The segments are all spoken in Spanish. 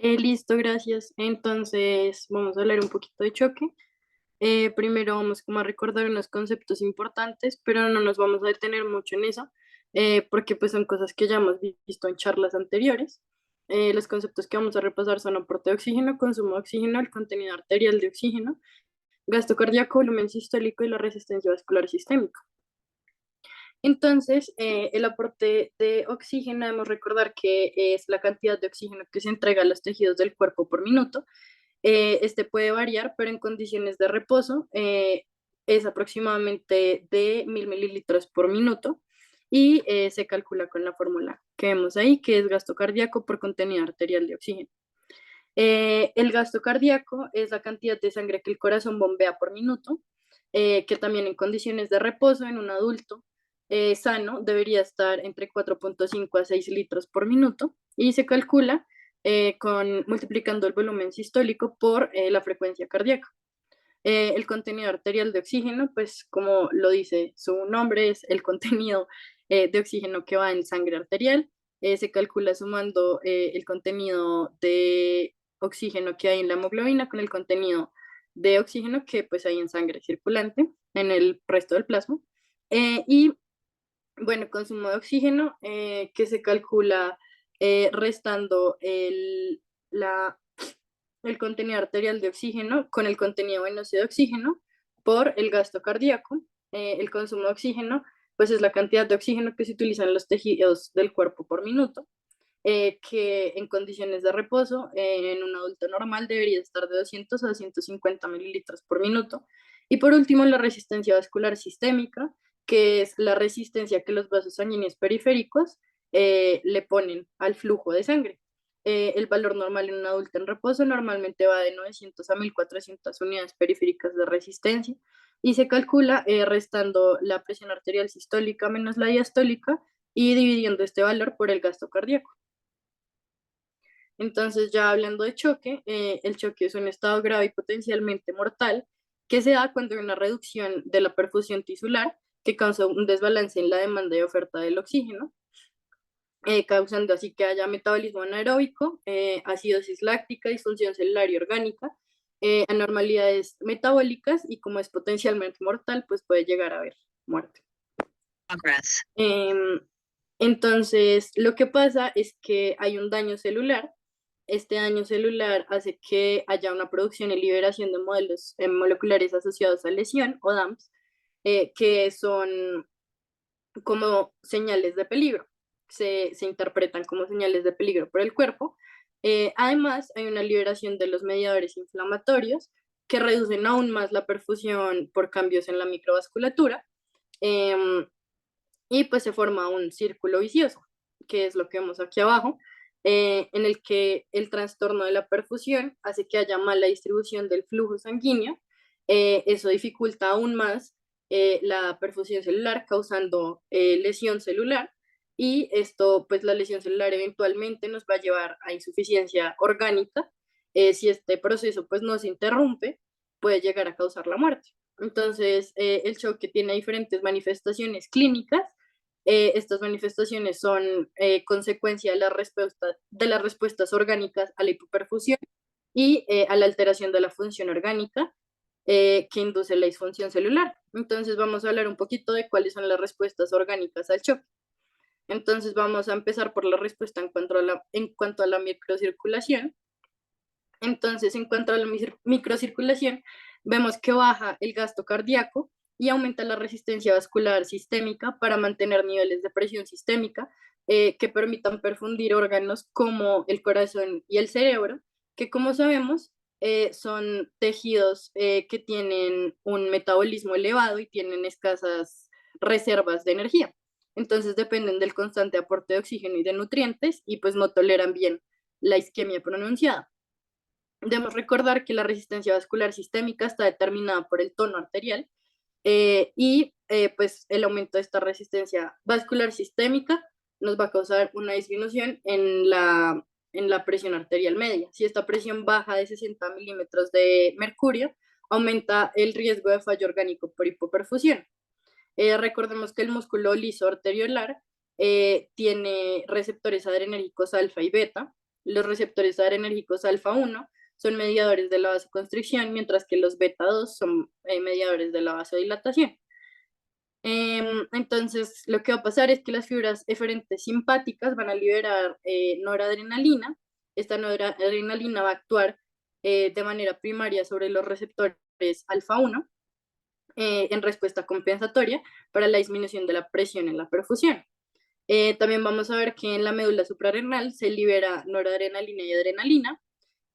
Listo, gracias. Entonces, vamos a hablar un poquito de choque. Primero vamos como a recordar unos conceptos importantes, pero no nos vamos a detener mucho en eso, porque pues son cosas que ya hemos visto en charlas anteriores. Los conceptos que vamos a repasar son aporte de oxígeno, consumo de oxígeno, el contenido arterial de oxígeno, gasto cardíaco, volumen sistólico y la resistencia vascular sistémica. Entonces, el aporte de oxígeno, debemos recordar que es la cantidad de oxígeno que se entrega a los tejidos del cuerpo por minuto. Este puede variar, pero en condiciones de reposo es aproximadamente de 1000 mililitros por minuto y se calcula con la fórmula que vemos ahí, que es gasto cardíaco por contenido arterial de oxígeno. El gasto cardíaco es la cantidad de sangre que el corazón bombea por minuto, que también en condiciones de reposo en un adulto sano debería estar entre 4,5 a 6 litros por minuto y se calcula multiplicando el volumen sistólico por la frecuencia cardíaca. El contenido arterial de oxígeno, pues como lo dice su nombre, es el contenido de oxígeno que va en sangre arterial. Se calcula sumando el contenido de oxígeno que hay en la hemoglobina con el contenido de oxígeno que pues hay en sangre circulante en el resto del plasma. Y bueno, consumo de oxígeno que se calcula restando el contenido arterial de oxígeno con el contenido venoso de oxígeno por el gasto cardíaco. El consumo de oxígeno, pues es la cantidad de oxígeno que se utiliza en los tejidos del cuerpo por minuto, que en condiciones de reposo, en un adulto normal debería estar de 200 a 150 mililitros por minuto. Y por último, la resistencia vascular sistémica, que es la resistencia que los vasos sanguíneos periféricos le ponen al flujo de sangre. El valor normal en un adulto en reposo normalmente va de 900 a 1400 unidades periféricas de resistencia y se calcula restando la presión arterial sistólica menos la diastólica y dividiendo este valor por el gasto cardíaco. Entonces, ya hablando de choque, el choque es un estado grave y potencialmente mortal que se da cuando hay una reducción de la perfusión tisular que causa un desbalance en la demanda y oferta del oxígeno, causando así que haya metabolismo anaeróbico, acidosis láctica, disfunción celular y orgánica, anormalidades metabólicas y como es potencialmente mortal, pues puede llegar a haber muerte. Progress. Entonces, lo que pasa es que hay un daño celular. Este daño celular hace que haya una producción y liberación de modelos moleculares asociados a lesión o DAMPs, que son como señales de peligro. Se interpretan como señales de peligro por el cuerpo. Además, hay una liberación de los mediadores inflamatorios que reducen aún más la perfusión por cambios en la microvasculatura. em, y pues se forma un círculo vicioso, que es lo que vemos aquí abajo, en el que el trastorno de la perfusión hace que haya mala distribución del flujo sanguíneo. Eso dificulta aún más la perfusión celular, causando lesión celular. Y esto, pues la lesión celular eventualmente nos va a llevar a insuficiencia orgánica. Si este proceso pues no se interrumpe, puede llegar a causar la muerte. Entonces, el choque tiene diferentes manifestaciones clínicas. Estas manifestaciones son consecuencia de las respuestas orgánicas a la hipoperfusión y a la alteración de la función orgánica que induce la disfunción celular. Entonces vamos a hablar un poquito de cuáles son las respuestas orgánicas al choque. Entonces vamos a empezar por la respuesta en cuanto a la microcirculación. Entonces, en cuanto a la microcirculación, vemos que baja el gasto cardíaco y aumenta la resistencia vascular sistémica para mantener niveles de presión sistémica que permitan perfundir órganos como el corazón y el cerebro, que como sabemos son tejidos que tienen un metabolismo elevado y tienen escasas reservas de energía. Entonces dependen del constante aporte de oxígeno y de nutrientes y pues no toleran bien la isquemia pronunciada. Debemos recordar que la resistencia vascular sistémica está determinada por el tono arterial pues el aumento de esta resistencia vascular sistémica nos va a causar una disminución en la presión arterial media. Si esta presión baja de 60 milímetros de mercurio, aumenta el riesgo de fallo orgánico por hipoperfusión. Recordemos que el músculo liso arteriolar tiene receptores adrenérgicos alfa y beta, Los receptores adrenérgicos alfa 1 son mediadores de la vasoconstricción, mientras que los beta 2 son mediadores de la vasodilatación. Entonces, lo que va a pasar es que las fibras eferentes simpáticas van a liberar noradrenalina. Esta noradrenalina va a actuar de manera primaria sobre los receptores alfa 1 en respuesta compensatoria para la disminución de la presión en la perfusión. También vamos a ver que en la médula suprarrenal se libera noradrenalina y adrenalina,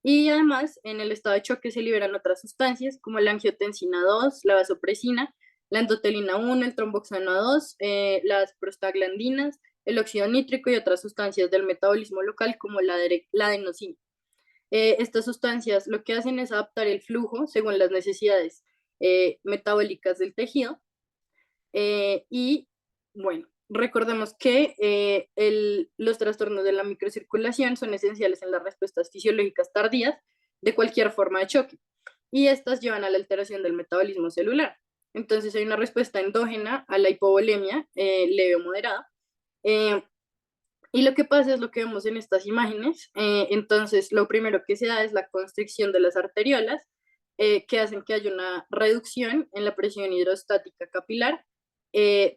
y además en el estado de choque se liberan otras sustancias como la angiotensina 2, la vasopresina, la endotelina 1, el tromboxano 2, las prostaglandinas, el óxido nítrico y otras sustancias del metabolismo local como la adenosina. Estas sustancias lo que hacen es adaptar el flujo según las necesidades metabólicas del tejido. Y bueno, recordemos que los trastornos de la microcirculación son esenciales en las respuestas fisiológicas tardías de cualquier forma de choque, y estas llevan a la alteración del metabolismo celular. Entonces hay una respuesta endógena a la hipovolemia leve o moderada. eh, y lo que pasa es lo que vemos en estas imágenes. Entonces, lo primero que se da es la constricción de las arteriolas, que hacen que haya una reducción en la presión hidrostática capilar.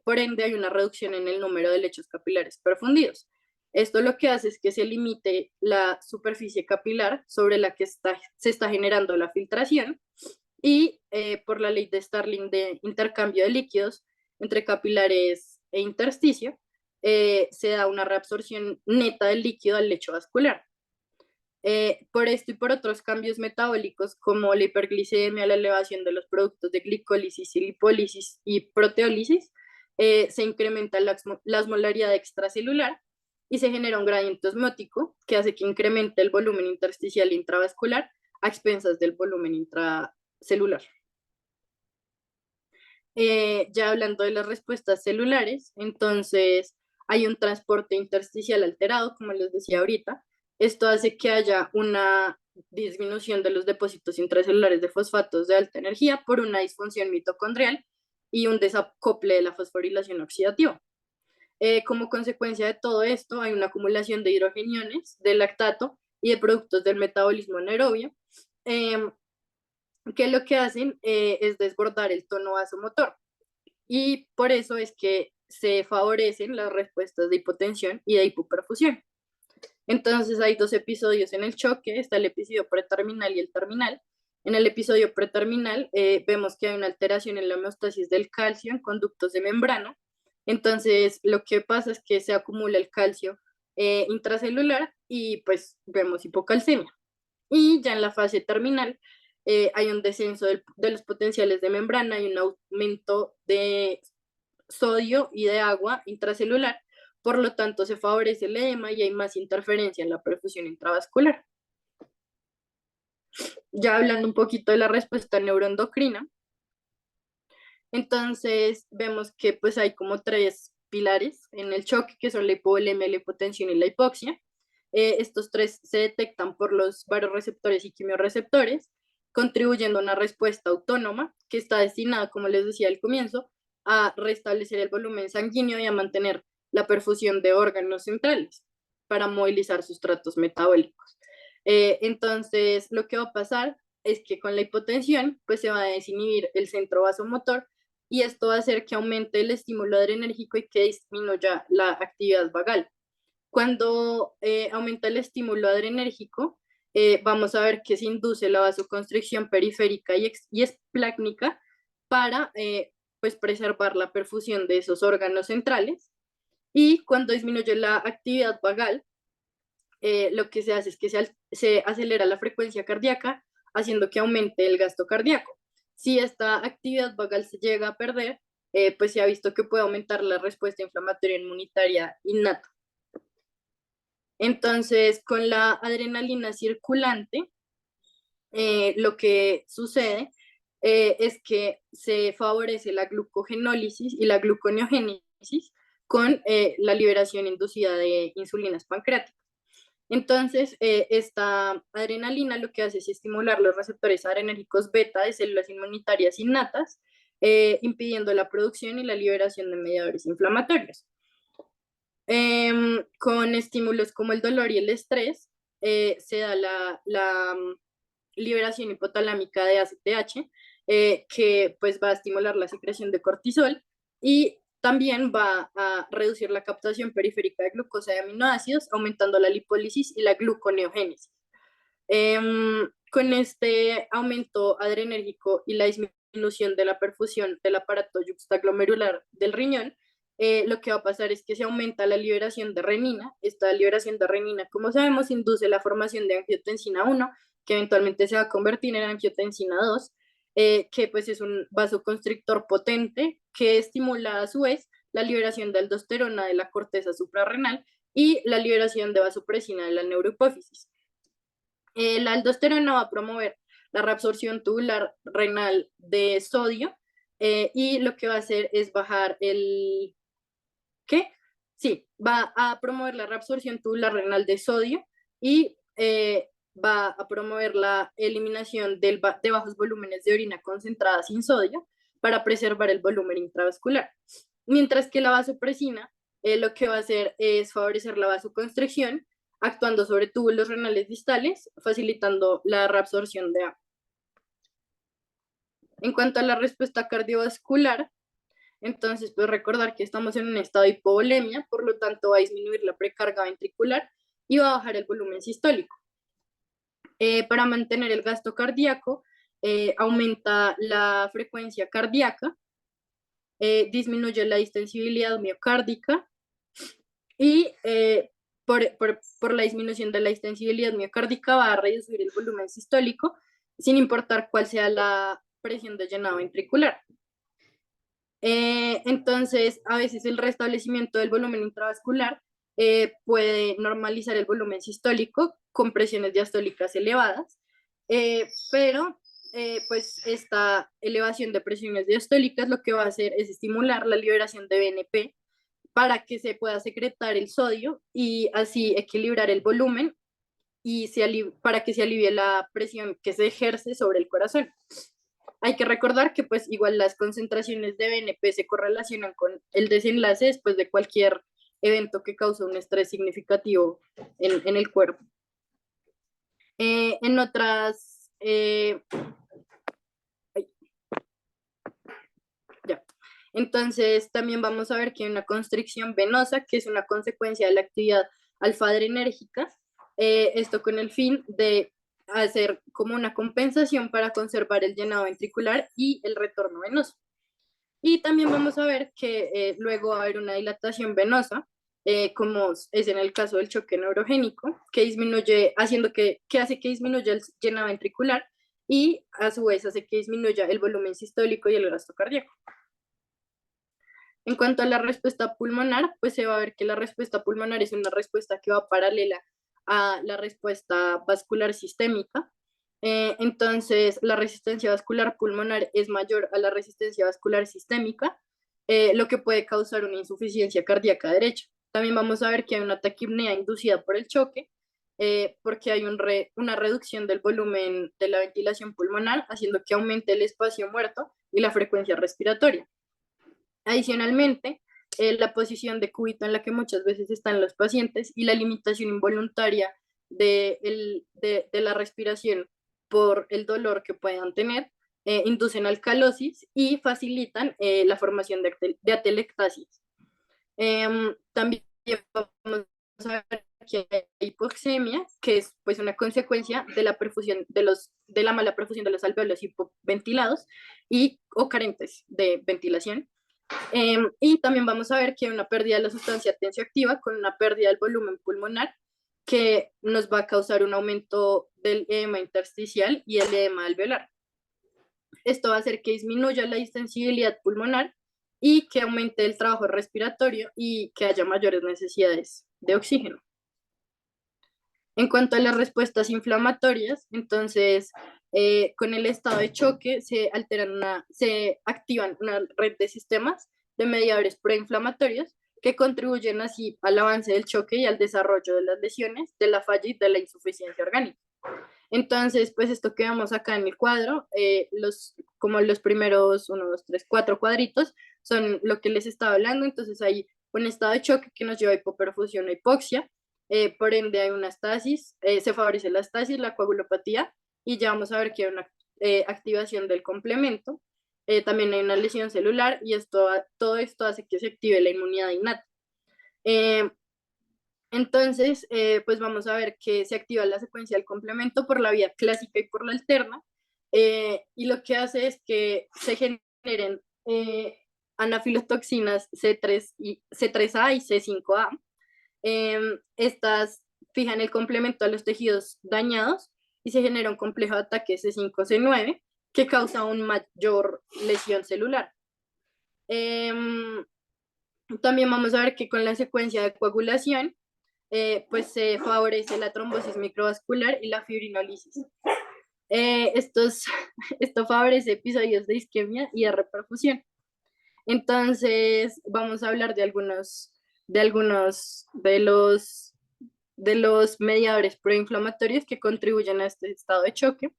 Por ende, hay una reducción en el número de lechos capilares perfundidos. Esto lo que hace es que se limite la superficie capilar sobre la que se está generando la filtración, y por la ley de Starling de intercambio de líquidos entre capilares e intersticio, se da una reabsorción neta del líquido al lecho vascular. Por esto y por otros cambios metabólicos como la hiperglicemia, la elevación de los productos de glicólisis y lipólisis y proteólisis, se incrementa la osmolaridad extracelular y se genera un gradiente osmótico que hace que incremente el volumen intersticial e intravascular a expensas del volumen intracelular. Ya hablando de las respuestas celulares, entonces hay un transporte intersticial alterado, como les decía ahorita. Esto hace que haya una disminución de los depósitos intracelulares de fosfatos de alta energía por una disfunción mitocondrial y un desacople de la fosforilación oxidativa. Como consecuencia de todo esto, hay una acumulación de hidrogeniones, de lactato y de productos del metabolismo anaerobio, que lo que hacen es desbordar el tono vasomotor, y por eso es que se favorecen las respuestas de hipotensión y de hipoperfusión. Entonces hay dos episodios en el choque, está el episodio preterminal y el terminal. En el episodio preterminal vemos que hay una alteración en la homeostasis del calcio en conductos de membrana. Entonces lo que pasa es que se acumula el calcio intracelular y pues vemos hipocalcemia. Y ya en la fase terminal hay un descenso de los potenciales de membrana y un aumento de sodio y de agua intracelular. Por lo tanto, se favorece el edema y hay más interferencia en la perfusión intravascular. Ya hablando un poquito de la respuesta neuroendocrina, entonces vemos que pues hay como tres pilares en el choque, que son la hipovolemia, la hipotensión y la hipoxia. Estos tres se detectan por los varoreceptores y quimiorreceptores, contribuyendo a una respuesta autónoma que está destinada, como les decía al comienzo, a restablecer el volumen sanguíneo y a mantener la perfusión de órganos centrales para movilizar sustratos metabólicos. Entonces, lo que va a pasar es que con la hipotensión, pues se va a desinhibir el centro vasomotor, y esto va a hacer que aumente el estímulo adrenérgico y que disminuya la actividad vagal. Cuando aumenta el estímulo adrenérgico, vamos a ver que se induce la vasoconstricción periférica y esplácnica para pues preservar la perfusión de esos órganos centrales. Y cuando disminuye la actividad vagal, lo que se hace es que se acelera la frecuencia cardíaca, haciendo que aumente el gasto cardíaco. Si esta actividad vagal se llega a perder, pues se ha visto que puede aumentar la respuesta inflamatoria inmunitaria innata. Entonces, con la adrenalina circulante, lo que sucede es que se favorece la glucogenólisis y la gluconeogénesis con la liberación inducida de insulinas pancreáticas. Entonces, esta adrenalina lo que hace es estimular los receptores adrenérgicos beta de células inmunitarias innatas, impidiendo la producción y la liberación de mediadores inflamatorios. Con estímulos como el dolor y el estrés, se da la liberación hipotalámica de ACTH, que pues va a estimular la secreción de cortisol y también va a reducir la captación periférica de glucosa y aminoácidos, aumentando la lipólisis y la gluconeogénesis. Con este aumento adrenérgico y la disminución de la perfusión del aparato yuxtaglomerular del riñón, lo que va a pasar es que se aumenta la liberación de renina. Esta liberación de renina, como sabemos, induce la formación de angiotensina 1, que eventualmente se va a convertir en angiotensina 2, que pues es un vasoconstrictor potente que estimula a su vez la liberación de aldosterona de la corteza suprarrenal y la liberación de vasopresina de la neurohipófisis. La aldosterona va a promover la reabsorción tubular renal de sodio, y lo que va a hacer es bajar el... ¿Qué? Sí, va a promover la reabsorción tubular renal de sodio y va a promover la eliminación de bajos volúmenes de orina concentrada sin sodio para preservar el volumen intravascular. Mientras que la vasopresina lo que va a hacer es favorecer la vasoconstricción, actuando sobre túbulos renales distales, facilitando la reabsorción de agua. En cuanto a la respuesta cardiovascular, entonces pues recordar que estamos en un estado de hipovolemia, por lo tanto va a disminuir la precarga ventricular y va a bajar el volumen sistólico. Para mantener el gasto cardíaco, aumenta la frecuencia cardíaca, disminuye la distensibilidad miocárdica y por la disminución de la distensibilidad miocárdica va a reducir el volumen sistólico sin importar cuál sea la presión de llenado ventricular. Entonces, a veces el restablecimiento del volumen intravascular puede normalizar el volumen sistólico con presiones diastólicas elevadas, pero pues esta elevación de presiones diastólicas lo que va a hacer es estimular la liberación de BNP para que se pueda secretar el sodio y así equilibrar el volumen y para que se alivie la presión que se ejerce sobre el corazón. Hay que recordar que pues igual las concentraciones de BNP se correlacionan con el desenlace después de cualquier evento que causa un estrés significativo en el cuerpo. En otras... ya. Entonces también vamos a ver que hay una constricción venosa, que es una consecuencia de la actividad alfa-adrenérgica, esto con el fin de hacer como una compensación para conservar el llenado ventricular y el retorno venoso. Y también vamos a ver que luego va a haber una dilatación venosa, como es en el caso del choque neurogénico, que disminuye, que hace que disminuya el llenado ventricular y a su vez hace que disminuya el volumen sistólico y el gasto cardíaco. En cuanto a la respuesta pulmonar, pues se va a ver que la respuesta pulmonar es una respuesta que va paralela a la respuesta vascular sistémica. Entonces, la resistencia vascular pulmonar es mayor a la resistencia vascular sistémica, lo que puede causar una insuficiencia cardíaca derecha. También vamos a ver que hay una taquipnea inducida por el choque, porque hay una reducción del volumen de la ventilación pulmonar, haciendo que aumente el espacio muerto y la frecuencia respiratoria. Adicionalmente, la posición de cúbito en la que muchas veces están los pacientes y la limitación involuntaria de la respiración por el dolor que puedan tener, inducen alcalosis y facilitan la formación de atelectasis. También vamos a ver que hay hipoxemia, que es pues una consecuencia de la perfusión de la mala perfusión de los alveolos hipoventilados o carentes de ventilación. Y también vamos a ver que hay una pérdida de la sustancia tensioactiva con una pérdida del volumen pulmonar que nos va a causar un aumento del edema intersticial y el edema alveolar. Esto va a hacer que disminuya la distensibilidad pulmonar y que aumente el trabajo respiratorio y que haya mayores necesidades de oxígeno. En cuanto a las respuestas inflamatorias, entonces con el estado de choque se activan una red de sistemas de mediadores proinflamatorios que contribuyen así al avance del choque y al desarrollo de las lesiones, de la falla y de la insuficiencia orgánica. Entonces, pues esto que vemos acá en el cuadro, como los primeros 1, 2, 3, 4 cuadritos, son lo que les estaba hablando. Entonces hay un estado de choque que nos lleva a hipoperfusión o hipoxia, por ende hay una estasis, se favorece la estasis, la coagulopatía, y ya vamos a ver que hay una activación del complemento. También hay una lesión celular y todo esto hace que se active la inmunidad innata. Eh, entonces, pues vamos a ver que se activa la secuencia del complemento por la vía clásica y por la alterna, y lo que hace es que se generen anafilotoxinas C3A y C5A. Estas fijan el complemento a los tejidos dañados y se genera un complejo de ataque C5-C9 que causa una mayor lesión celular. También vamos a ver que con la secuencia de coagulación, pues se favorece la trombosis microvascular y la fibrinolisis. Esto favorece episodios de isquemia y de reperfusión. Entonces, vamos a hablar de algunos de los mediadores proinflamatorios que contribuyen a este estado de choque.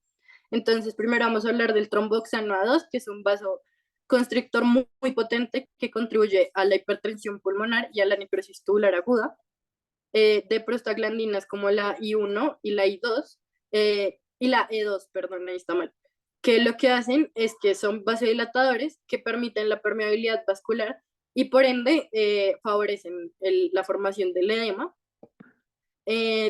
Entonces, primero vamos a hablar del tromboxano A2, que es un vasoconstrictor muy potente que contribuye a la hipertensión pulmonar y a la necrosis tubular aguda. De prostaglandinas como la I1 y la I2, y la E2, perdón, ahí está mal, que lo que hacen es que son vasodilatadores que permiten la permeabilidad vascular y por ende favorecen la formación del edema.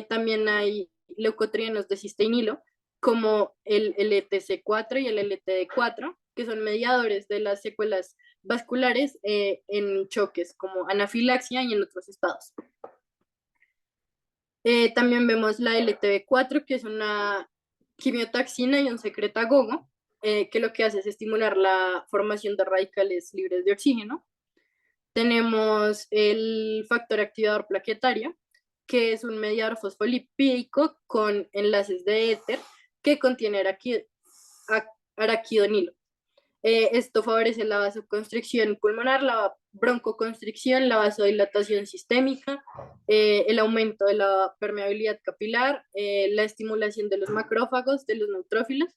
También hay leucotrienos de cisteínilo, como el LTC4 y el LTD4, que son mediadores de las secuelas vasculares en choques como anafilaxia y en otros estados. También vemos la LTB4, que es una quimiotaxina y un secretagogo, que lo que hace es estimular la formación de radicales libres de oxígeno. Tenemos el factor activador plaquetario, que es un mediador fosfolipídico con enlaces de éter que contiene araquidonilo. Esto favorece la vasoconstricción pulmonar, la broncoconstricción, la vasodilatación sistémica, el aumento de la permeabilidad capilar, la estimulación de los macrófagos, de los neutrófilos,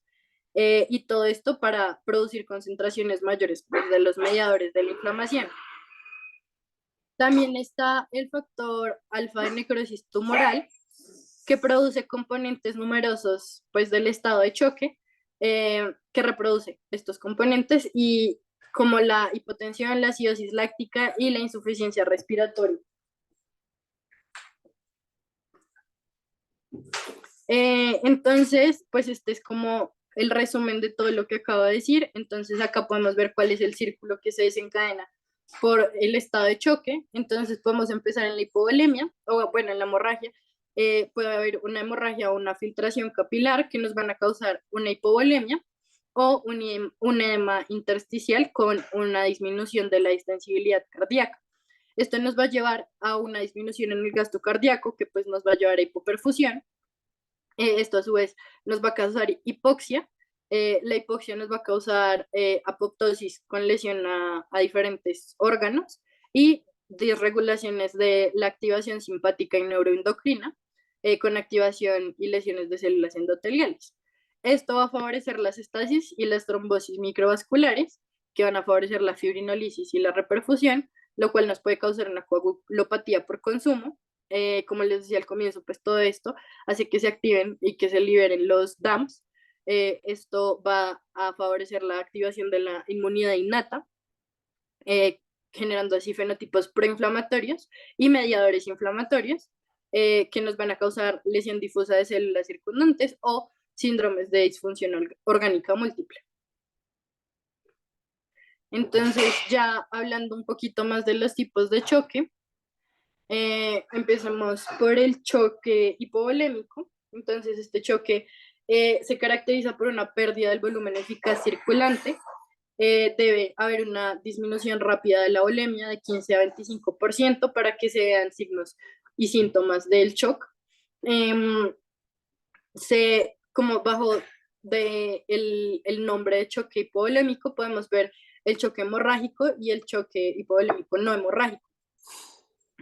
y todo esto para producir concentraciones mayores pues, de los mediadores de la inflamación. También está el factor alfa de necrosis tumoral, que produce componentes numerosos pues, del estado de choque, que reproduce estos componentes y como la hipotensión, la acidosis láctica y la insuficiencia respiratoria. Entonces, pues este es como el resumen de todo lo que acabo de decir. Entonces acá podemos ver cuál es el círculo que se desencadena por el estado de choque. Entonces podemos empezar en la hipovolemia, o bueno, en la hemorragia. Puede haber una hemorragia o una filtración capilar que nos van a causar una hipovolemia o un edema intersticial con una disminución de la distensibilidad cardíaca. Esto nos va a llevar a una disminución en el gasto cardíaco que pues nos va a llevar a hipoperfusión. Esto a su vez nos va a causar hipoxia. La hipoxia nos va a causar apoptosis con lesión a diferentes órganos y disregulaciones de la activación simpática y neuroendocrina, con activación y lesiones de células endoteliales. Esto va a favorecer las estasis y las trombosis microvasculares, que van a favorecer la fibrinolisis y la reperfusión, lo cual nos puede causar una coagulopatía por consumo. Como les decía al comienzo, pues todo esto hace que se activen y que se liberen los DAMPs. Esto va a favorecer la activación de la inmunidad innata, generando así fenotipos proinflamatorios y mediadores inflamatorios, que nos van a causar lesión difusa de células circundantes o síndromes de disfunción orgánica múltiple. Entonces, ya hablando un poquito más de los tipos de choque, empecemos por el choque hipovolémico. Entonces, este choque se caracteriza por una pérdida del volumen eficaz circulante. Debe haber una disminución rápida de la volemia de 15 a 25% para que se vean signos y síntomas del shock. Como bajo el nombre de choque hipovolémico, podemos ver el choque hemorrágico y el choque hipovolémico no hemorrágico.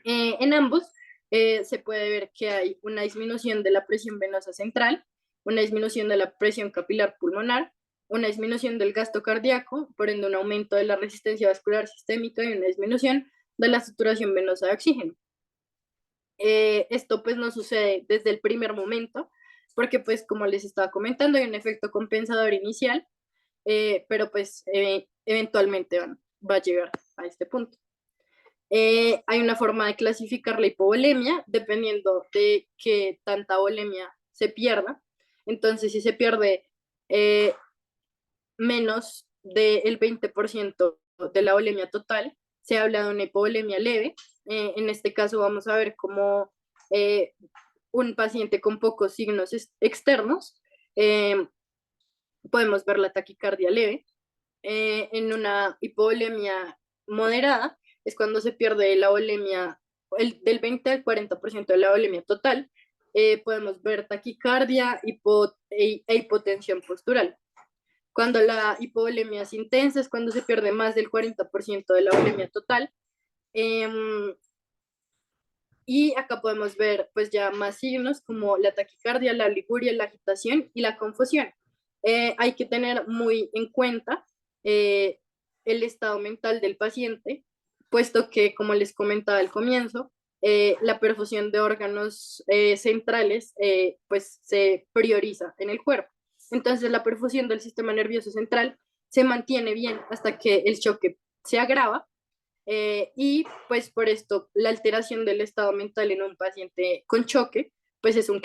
En ambos se puede ver que hay una disminución de la presión venosa central, una disminución de la presión capilar pulmonar, una disminución del gasto cardíaco, por ende un aumento de la resistencia vascular sistémica y una disminución de la saturación venosa de oxígeno. Esto pues no sucede desde el primer momento, porque pues como les estaba comentando, hay un efecto compensador inicial, pero pues eventualmente va a llegar a este punto. Hay una forma de clasificar la hipovolemia dependiendo de qué tanta volemia se pierda. Entonces, si se pierde eh, menos del 20% de la volemia total, se habla de una hipovolemia leve. En este caso vamos a ver cómo un paciente con pocos signos externos, eh, podemos ver la taquicardia leve. En una hipovolemia moderada es cuando se pierde la volemia del 20 al 40% de la volemia total. Podemos ver taquicardia e hipotensión postural. Cuando la hipovolemia es intensa es cuando se pierde más del 40% de la volemia total. Y acá podemos ver pues ya más signos como la taquicardia, la oliguria, la agitación y la confusión. Hay que tener muy en cuenta eh, el estado mental del paciente, puesto que, como les comentaba al comienzo, la perfusión de órganos centrales pues se prioriza en el cuerpo. Entonces la perfusión del sistema nervioso central se mantiene bien hasta que el choque se agrava, y pues por esto la alteración del estado mental en un paciente con choque, pues es un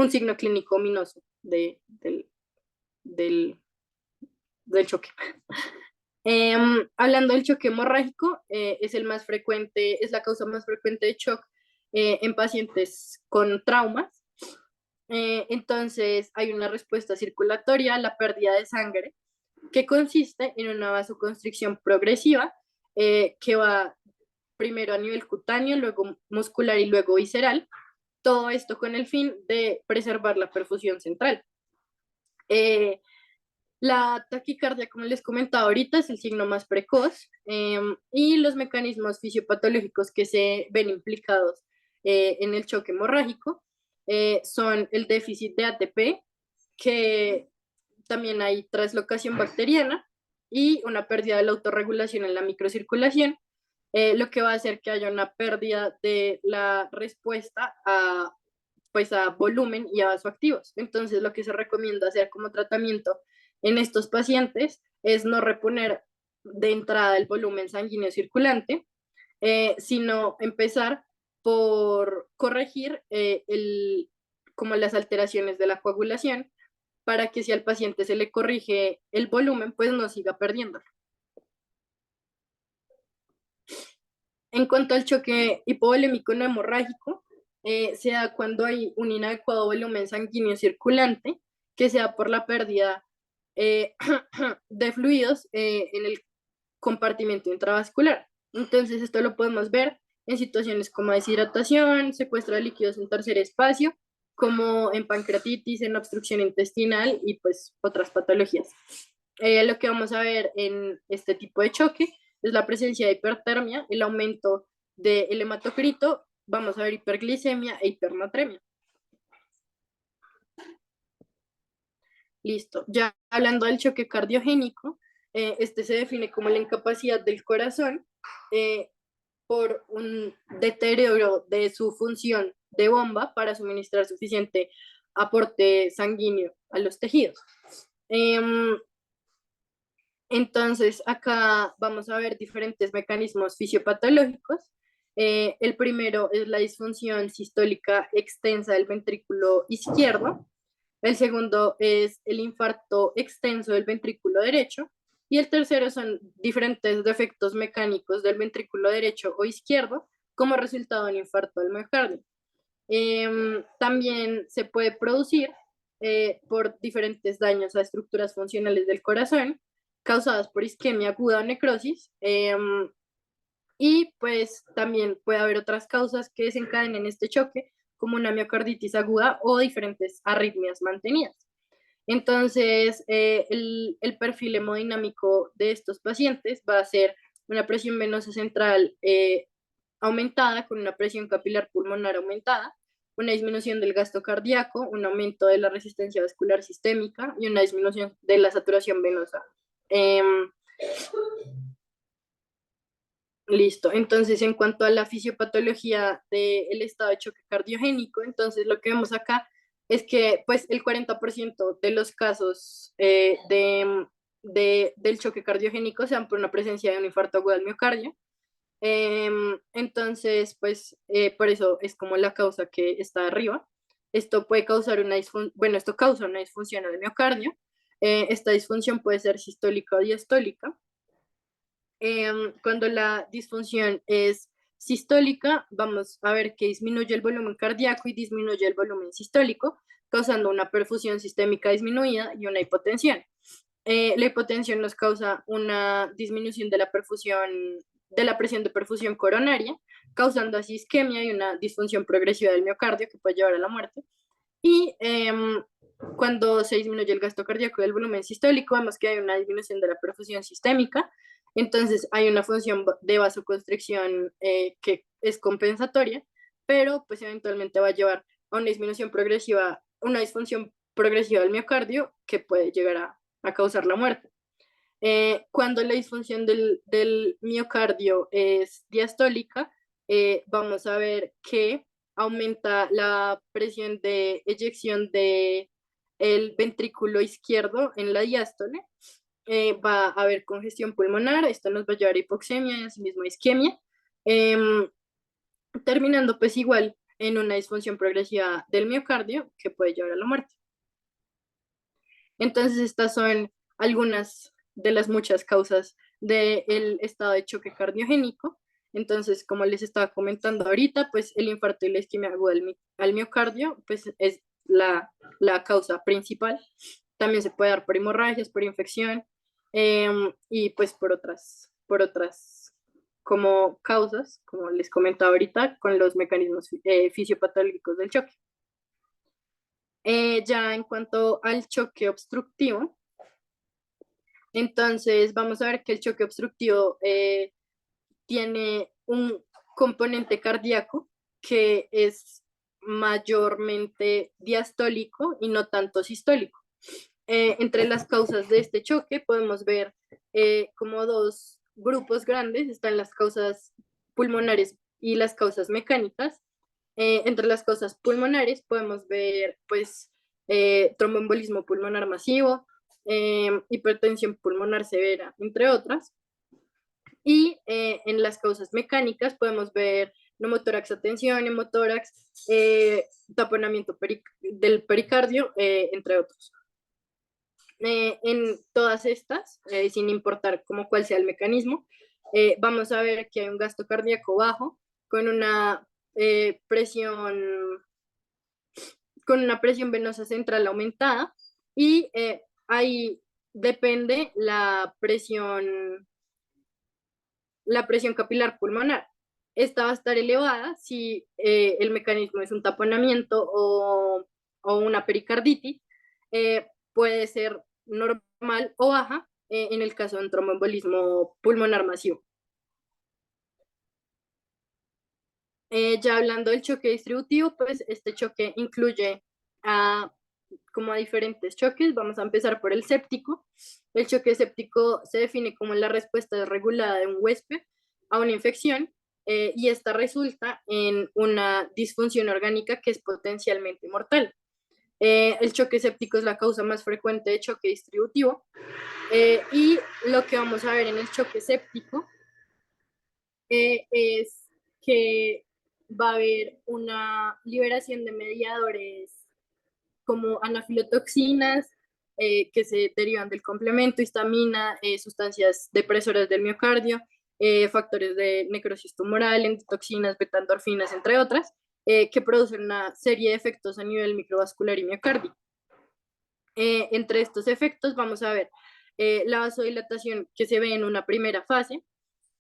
signo clínico ominoso del, del choque. Hablando del choque hemorrágico, es el más frecuente, es la causa más frecuente de shock en pacientes con traumas. Entonces hay una respuesta circulatoria a la pérdida de sangre que consiste en una vasoconstricción progresiva que va primero a nivel cutáneo, luego muscular y luego visceral. Todo esto con el fin de preservar la perfusión central. La taquicardia, como les comentaba ahorita, es el signo más precoz, y los mecanismos fisiopatológicos que se ven implicados en el choque hemorrágico son el déficit de ATP, que también hay translocación bacteriana y una pérdida de la autorregulación en la microcirculación, lo que va a hacer que haya una pérdida de la respuesta pues a volumen y a vasoactivos. Entonces, lo que se recomienda hacer como tratamiento en estos pacientes es no reponer de entrada el volumen sanguíneo circulante, sino empezar por corregir como las alteraciones de la coagulación, para que si al paciente se le corrige el volumen, pues no siga perdiendo. En cuanto al choque hipovolémico no hemorrágico, se da cuando hay un inadecuado volumen sanguíneo circulante, que sea por la pérdida eh, de fluidos en el compartimento intravascular. Entonces, esto lo podemos ver en situaciones como deshidratación, secuestro de líquidos en tercer espacio, como en pancreatitis, en obstrucción intestinal y pues otras patologías. Lo que vamos a ver en este tipo de choque es la presencia de hipertermia, el aumento del hematocrito, vamos a ver hiperglicemia e hipernatremia. Listo. Ya hablando del choque cardiogénico, este se define como la incapacidad del corazón por un deterioro de su función de bomba para suministrar suficiente aporte sanguíneo a los tejidos. Entonces, acá vamos a ver diferentes mecanismos fisiopatológicos. El primero es la disfunción sistólica extensa del ventrículo izquierdo. El segundo es el infarto extenso del ventrículo derecho. Y el tercero son diferentes defectos mecánicos del ventrículo derecho o izquierdo como resultado de un infarto del miocardio. También se puede producir por diferentes daños a estructuras funcionales del corazón causadas por isquemia aguda o necrosis. Y pues también puede haber otras causas que desencadenen este choque, como una miocarditis aguda o diferentes arritmias mantenidas. Entonces, el perfil hemodinámico de estos pacientes va a ser una presión venosa central aumentada con una presión capilar pulmonar aumentada, una disminución del gasto cardíaco, un aumento de la resistencia vascular sistémica y una disminución de la saturación venosa. Eh, Listo. Entonces, en cuanto a la fisiopatología del estado de choque cardiogénico, entonces lo que vemos acá es que pues el 40% de los casos del choque cardiogénico se dan por una presencia de un infarto agudo del miocardio. Entonces, pues por eso es como la causa que está arriba. Esto puede causar una disfunción, bueno, esto causa una disfunción del miocardio. Esta disfunción puede ser sistólica o diastólica. Cuando la disfunción es sistólica, vamos a ver que disminuye el volumen cardíaco y disminuye el volumen sistólico, causando una perfusión sistémica disminuida y una hipotensión. La hipotensión nos causa una disminución de la perfusión, de la presión de perfusión coronaria, causando así isquemia y una disfunción progresiva del miocardio que puede llevar a la muerte. Y cuando se disminuye el gasto cardíaco y el volumen sistólico, vemos que hay una disminución de la perfusión sistémica. Entonces hay una función de vasoconstricción que es compensatoria, pero pues eventualmente va a llevar a una disminución progresiva, una disfunción progresiva del miocardio que puede llegar a causar la muerte. Cuando la disfunción del miocardio es diastólica, vamos a ver que aumenta la presión de eyección del ventrículo izquierdo en la diástole. Va a haber congestión pulmonar, esto nos va a llevar a hipoxemia y asimismo a isquemia, em, terminando pues igual en una disfunción progresiva del miocardio que puede llevar a la muerte. Entonces, estas son algunas de las muchas causas del estado de choque cardiogénico. Entonces, como les estaba comentando ahorita, pues el infarto y la isquemia aguda al miocardio, pues es la causa principal. También se puede dar por hemorragias, por infección y pues por otras como causas, como les comentaba ahorita, con los mecanismos fisiopatológicos del choque. Ya en cuanto al choque obstructivo, entonces vamos a ver que el choque obstructivo tiene un componente cardíaco que es mayormente diastólico y no tanto sistólico. Entre las causas de este choque podemos ver como dos grupos grandes, están las causas pulmonares y las causas mecánicas. Entre las causas pulmonares podemos ver pues tromboembolismo pulmonar masivo, hipertensión pulmonar severa, entre otras. Y en las causas mecánicas podemos ver pneumotórax a tensión, hemotórax, taponamiento del pericardio, entre otros. En todas estas, sin importar como cuál sea el mecanismo, vamos a ver que hay un gasto cardíaco bajo con una presión venosa central aumentada y ahí depende la presión capilar pulmonar. Esta va a estar elevada si el mecanismo es un taponamiento o una pericarditis. Puede ser normal o baja en el caso de un tromboembolismo pulmonar masivo. Ya hablando del choque distributivo, pues este choque incluye como a diferentes choques. Vamos a empezar por el séptico. El choque séptico se define como la respuesta desregulada de un huésped a una infección y esta resulta en una disfunción orgánica que es potencialmente mortal. El choque séptico es la causa más frecuente de choque distributivo y lo que vamos a ver en el choque séptico es que va a haber una liberación de mediadores como anafilotoxinas que se derivan del complemento, histamina, sustancias depresoras del miocardio, factores de necrosis tumoral, endotoxinas, beta-endorfinas, entre otras, que producen una serie de efectos a nivel microvascular y miocardio. Entre estos efectos vamos a ver la vasodilatación que se ve en una primera fase,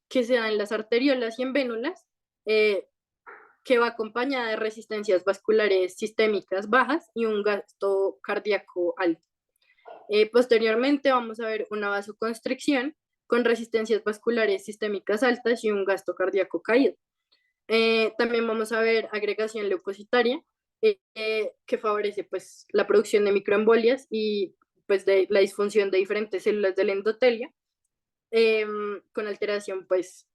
que se da en las arteriolas y en vénulas, que va acompañada de resistencias vasculares sistémicas bajas y un gasto cardíaco alto. Posteriormente vamos a ver una vasoconstricción con resistencias vasculares sistémicas altas y un gasto cardíaco caído. También vamos a ver agregación leucocitaria, que favorece pues la producción de microembolias y pues de la disfunción de diferentes células del endotelio, con alteración pues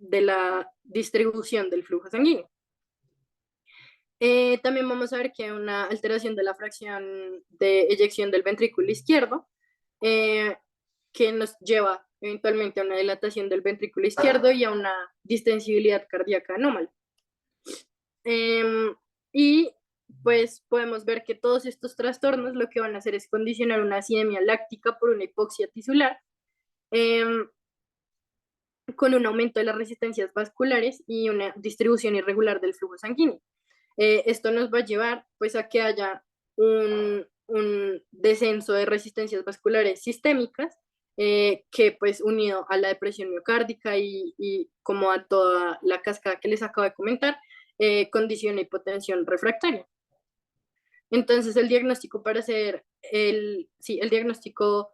de la distribución del flujo sanguíneo. También vamos a ver que hay una alteración de la fracción de eyección del ventrículo izquierdo, que nos lleva eventualmente a una dilatación del ventrículo izquierdo y a una distensibilidad cardíaca anómala. Y pues podemos ver que todos estos trastornos lo que van a hacer es condicionar una acidemia láctica por una hipoxia tisular, con un aumento de las resistencias vasculares y una distribución irregular del flujo sanguíneo. Esto nos va a llevar pues a que haya un descenso de resistencias vasculares sistémicas, que pues unido a la depresión miocárdica y como a toda la cascada que les acabo de comentar, condiciona hipotensión refractaria. Entonces el diagnóstico para hacer el diagnóstico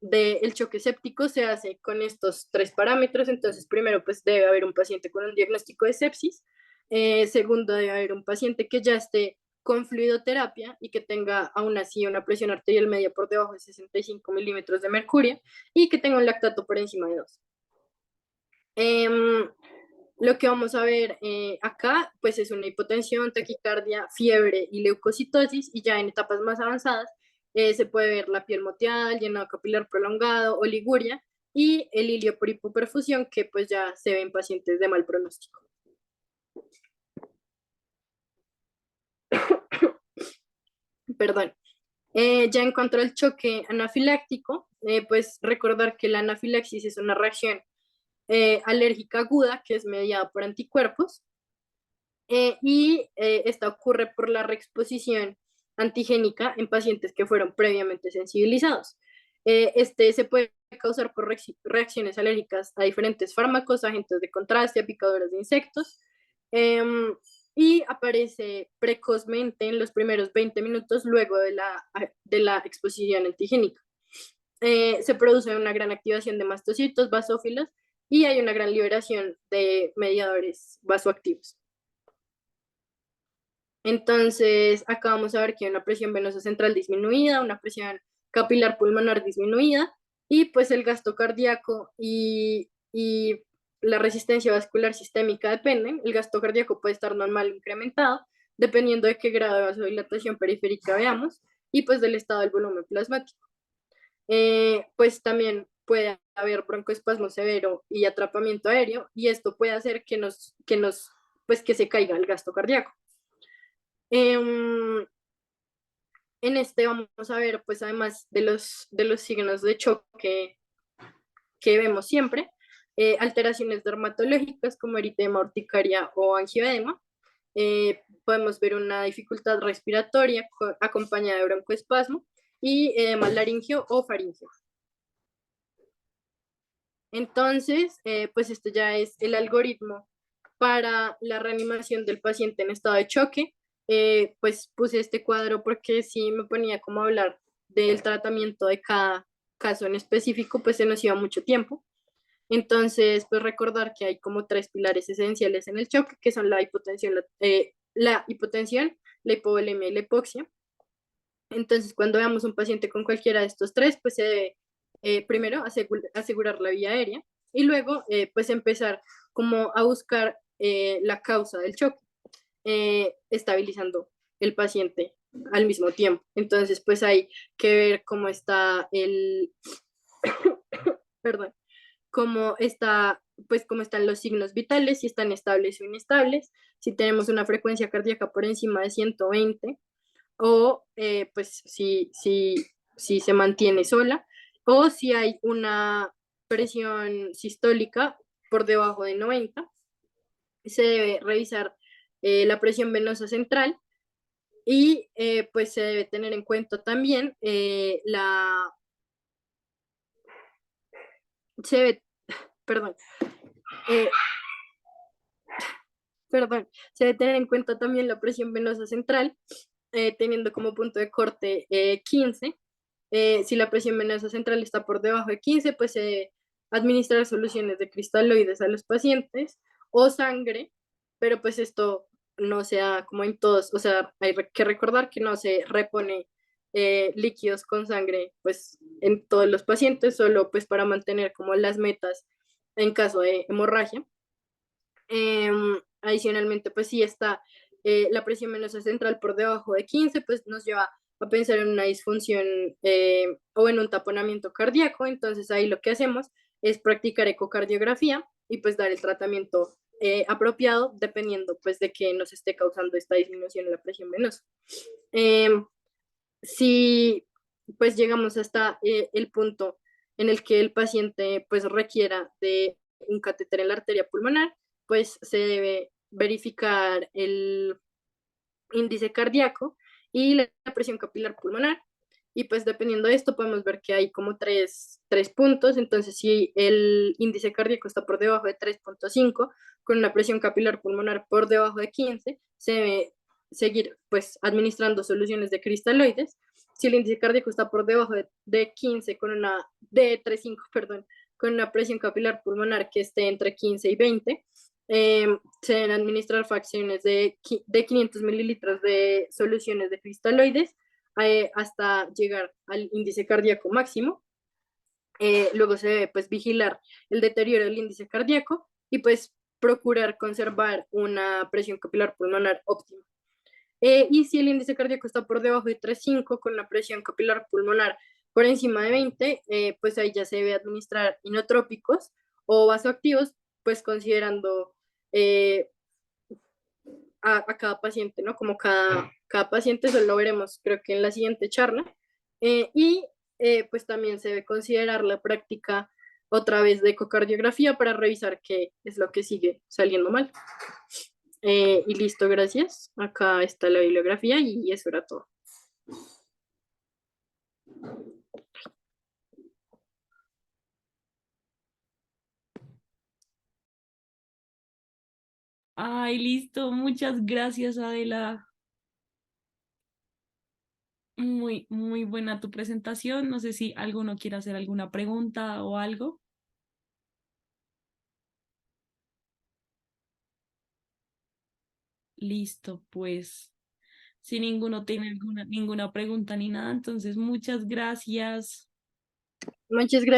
del choque séptico se hace con estos tres parámetros. Entonces, primero, pues debe haber un paciente con un diagnóstico de sepsis. Segundo, debe haber un paciente que ya esté con fluidoterapia y que tenga aún así una presión arterial media por debajo de 65 milímetros de mercurio y que tenga un lactato por encima de 2. Lo que vamos a ver acá, pues es una hipotensión, taquicardia, fiebre y leucocitosis, y ya en etapas más avanzadas se puede ver la piel moteada, el llenado capilar prolongado, oliguria y el hilio por hipoperfusión, que pues ya se ve en pacientes de mal pronóstico. Perdón. Ya en cuanto al choque anafiláctico, pues recordar que la anafilaxis es una reacción alérgica aguda que es mediada por anticuerpos, y esta ocurre por la reexposición antigénica en pacientes que fueron previamente sensibilizados. Este se puede causar por reacciones alérgicas a diferentes fármacos, agentes de contraste, a picaduras de insectos, y aparece precozmente en los primeros 20 minutos luego de la exposición antigénica. Se produce una gran activación de mastocitos, basófilos, y hay una gran liberación de mediadores vasoactivos. Entonces, acá vamos a ver que hay una presión venosa central disminuida, una presión capilar pulmonar disminuida, y pues el gasto cardíaco y la resistencia vascular sistémica dependen. El gasto cardíaco puede estar normal o incrementado, dependiendo de qué grado de vasodilatación periférica veamos, y pues del estado del volumen plasmático. Pues también puede haber broncoespasmo severo y atrapamiento aéreo, y esto puede hacer pues que se caiga el gasto cardíaco. En este vamos a ver, pues además de los signos de choque que vemos siempre, alteraciones dermatológicas como eritema, urticaria o angioedema. Podemos ver una dificultad respiratoria acompañada de broncoespasmo y edema laringio o faringio. Entonces, pues esto ya es el algoritmo para la reanimación del paciente en estado de choque. Pues puse este cuadro porque si me ponía como a hablar del tratamiento de cada caso en específico, pues se nos iba mucho tiempo. Entonces, pues recordar que hay como tres pilares esenciales en el choque, que son la hipotensión, la hipovolemia y la hipoxia. Entonces, cuando veamos un paciente con cualquiera de estos tres, pues se debe primero asegurar la vía aérea y luego pues empezar como a buscar la causa del choque, estabilizando el paciente al mismo tiempo. Entonces, pues hay que ver cómo está perdón, cómo están los signos vitales, si están estables o inestables, si tenemos una frecuencia cardíaca por encima de 120, o pues si se mantiene sola, o si hay una presión sistólica por debajo de 90, se debe revisar la presión venosa central, y pues se debe tener en cuenta también se debe, perdón, eh, se debe tener en cuenta también la presión venosa central, teniendo como punto de corte 15. Si la presión venosa central está por debajo de 15, pues se debe administrar soluciones de cristaloides a los pacientes o sangre, pero pues esto no sea como en todos, o sea, hay que recordar que no se repone líquidos con sangre pues en todos los pacientes, solo pues para mantener como las metas en caso de hemorragia. Adicionalmente, pues si está la presión venosa central por debajo de 15, pues nos lleva a pensar en una disfunción o en un taponamiento cardíaco. Entonces ahí lo que hacemos es practicar ecocardiografía y pues dar el tratamiento apropiado dependiendo pues de qué nos esté causando esta disminución en la presión venosa. Si pues llegamos hasta el punto en el que el paciente pues requiera de un catéter en la arteria pulmonar, pues se debe verificar el índice cardíaco y la presión capilar pulmonar. Y pues dependiendo de esto podemos ver que hay como tres puntos. Entonces si el índice cardíaco está por debajo de 3.5 con una presión capilar pulmonar por debajo de 15, se debe seguir pues administrando soluciones de cristaloides. Si el índice cardíaco está por debajo de 15 con una de 3.5, perdón, con una presión capilar pulmonar que esté entre 15 y 20, se deben administrar fracciones de 500 mililitros de soluciones de cristaloides hasta llegar al índice cardíaco máximo. Luego se debe pues vigilar el deterioro del índice cardíaco y pues procurar conservar una presión capilar pulmonar óptima. Y si el índice cardíaco está por debajo de 3.5 con la presión capilar pulmonar por encima de 20, pues ahí ya se debe administrar inotrópicos o vasoactivos, pues considerando eh, a cada paciente, ¿no? Como cada paciente, eso lo veremos creo que en la siguiente charla. Y pues también se debe considerar la práctica otra vez de ecocardiografía para revisar qué es lo que sigue saliendo mal. Y listo, gracias. Acá está la bibliografía y eso era todo. Ay, listo. Muchas gracias, Adela. Muy, muy buena tu presentación. No sé si alguno quiere hacer alguna pregunta o algo. Listo, pues si ninguno tiene ninguna pregunta ni nada, entonces muchas gracias. Muchas gracias.